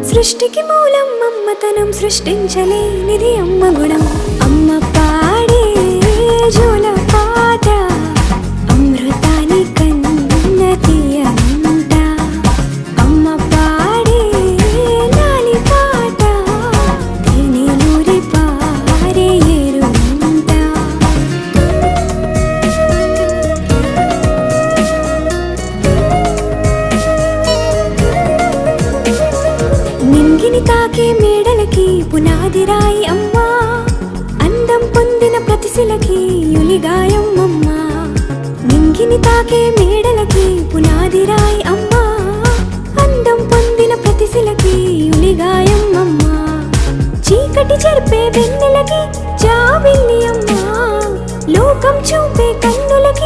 సృష్టికి మూలం అమ్మతనం, సృష్టించలేనిది అమ్మ గుణం. అమ్మ పాడే జోల పాట అమృతాని కన్న తీయంట. అమ్మ పాడే లాలి పాట తేనెలూరి పారే ఏరుంట. నింగిని తాకే మేడలకి పునాది రాయి అమ్మా, అందం పొందిన ప్రతిశిలకి యులిగాయం అమ్మా. నింగిని తాకే మేడలకి పునాది రాయి అమ్మా, అందం పొందిన ప్రతిశిలకి యులిగాయం అమ్మా. చీకటి చెరిపే వెన్నెలకి జాబిల్లి అమ్మా, లోకం చూపే కన్నులకి